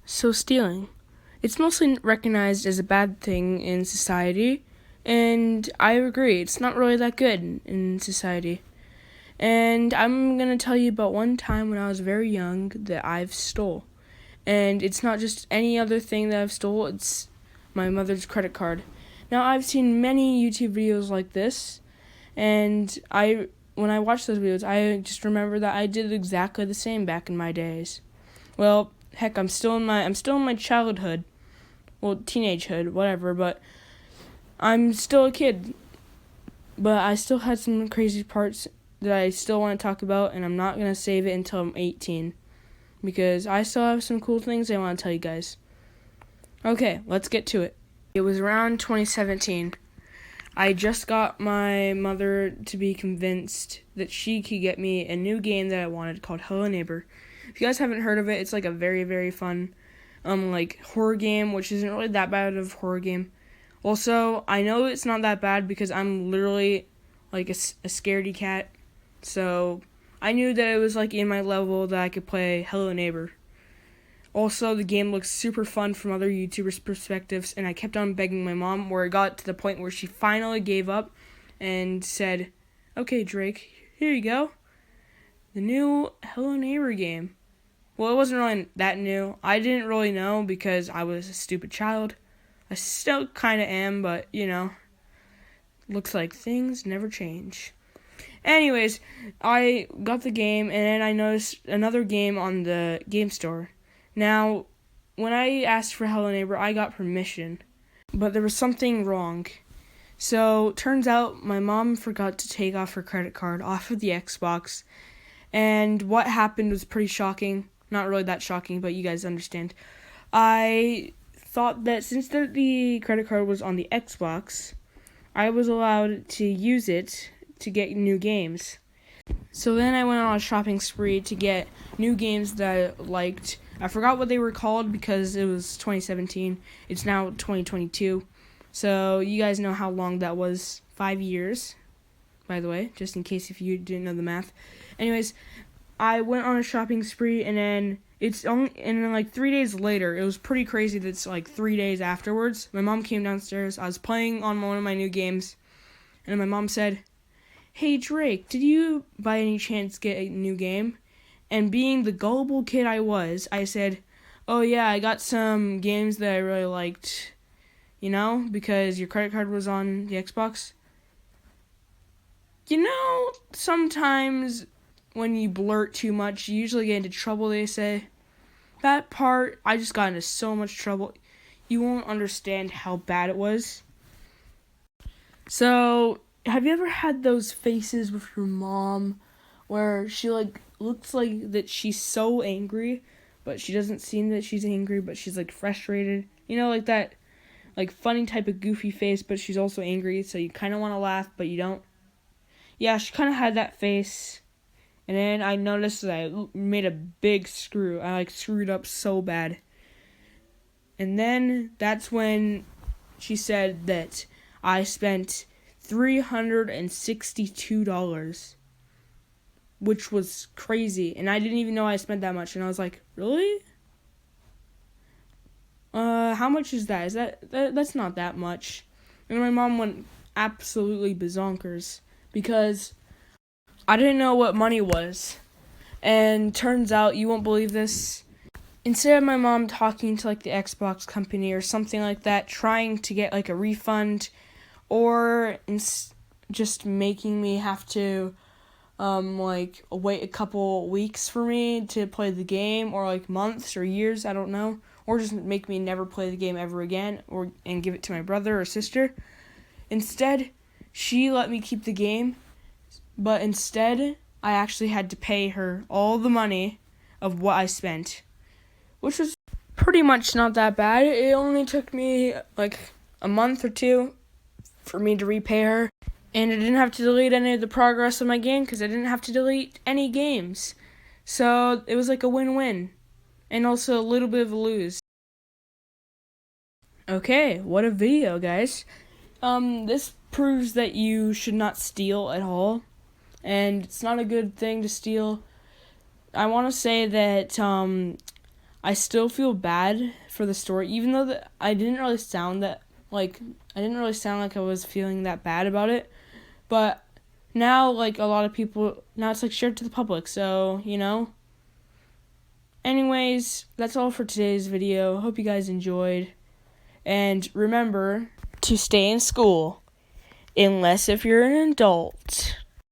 So stealing. It's mostly recognized as a bad thing in society, and I agree, it's not really that good in society. And I'm going to tell you about one time when I was very young that I've stole. And it's not just any other thing that I've stole, it's my mother's credit card. Now, I've seen many YouTube videos like this, and when I watch those videos, I just remember that I did exactly the same back in my days. Well, heck, I'm still in my childhood, well, teenagehood, whatever, but I'm still a kid. But I still had some crazy parts that I still want to talk about, and I'm not going to save it until I'm 18, because I still have some cool things I want to tell you guys. Okay, let's get to it. It was around 2017. I just got my mother to be convinced that she could get me a new game that I wanted called Hello Neighbor. If you guys haven't heard of it, it's like a very, very fun horror game, which isn't really that bad of a horror game. Also, I know it's not that bad because I'm literally like a scaredy cat. So I knew that it was like in my level that I could play Hello Neighbor. Also, the game looks super fun from other YouTubers' perspectives, and I kept on begging my mom, where it got to the point where she finally gave up and said, "Okay, Drake, here you go. The new Hello Neighbor game." Well, it wasn't really that new. I didn't really know because I was a stupid child. I still kind of am, but, looks like things never change. Anyways, I got the game, and then I noticed another game on the game store. Now, when I asked for Hello Neighbor, I got permission, but there was something wrong. So, turns out my mom forgot to take off her credit card off of the Xbox, and what happened was pretty shocking. Not really that shocking, but you guys understand. I thought that since the credit card was on the Xbox, I was allowed to use it to get new games. So then I went on a shopping spree to get new games that I liked. I forgot what they were called because it was 2017. It's now 2022. So you guys know how long that was. 5 years, by the way, just in case if you didn't know the math. Anyways, I went on a shopping spree, and then like 3 days later, it was pretty crazy that it's like 3 days afterwards, my mom came downstairs. I was playing on one of my new games, and my mom said, "Hey Drake, did you by any chance get a new game?" And being the gullible kid I was, I said, "Oh yeah, I got some games that I really liked, because your credit card was on the Xbox." Sometimes when you blurt too much, you usually get into trouble, they say. That part, I just got into so much trouble. You won't understand how bad it was. So, have you ever had those faces with your mom where she looks like that she's so angry, but she doesn't seem that she's angry, but she's frustrated? Like that funny type of goofy face, but she's also angry, so you kind of want to laugh, but you don't. Yeah, she kind of had that face. And then I noticed that I made a big screw. I screwed up so bad. And then that's when she said that I spent $362, which was crazy. And I didn't even know I spent that much. And I was like, really? How much is that? That's not that much. And my mom went absolutely bazonkers because I didn't know what money was. And turns out, you won't believe this, instead of my mom talking to the Xbox company or something like that, trying to get a refund, or just making me have to wait a couple weeks for me to play the game, or months or years, I don't know, or just make me never play the game ever again, and give it to my brother or sister. Instead, she let me keep the game, but instead I actually had to pay her all the money of what I spent, which was pretty much not that bad. It only took me a month or two for me to repay her, and I didn't have to delete any of the progress of my game because I didn't have to delete any games. So it was a win-win, and also a little bit of a lose. Okay, what a video, guys. This proves that you should not steal at all, and it's not a good thing to steal. I want to say that I still feel bad for the story, even though I didn't really sound like I was feeling that bad about it. But now, like, a lot of people, now it's like shared to the public, so, you know. Anyways, that's all for today's video. Hope you guys enjoyed. And remember to stay in school, unless if you're an adult.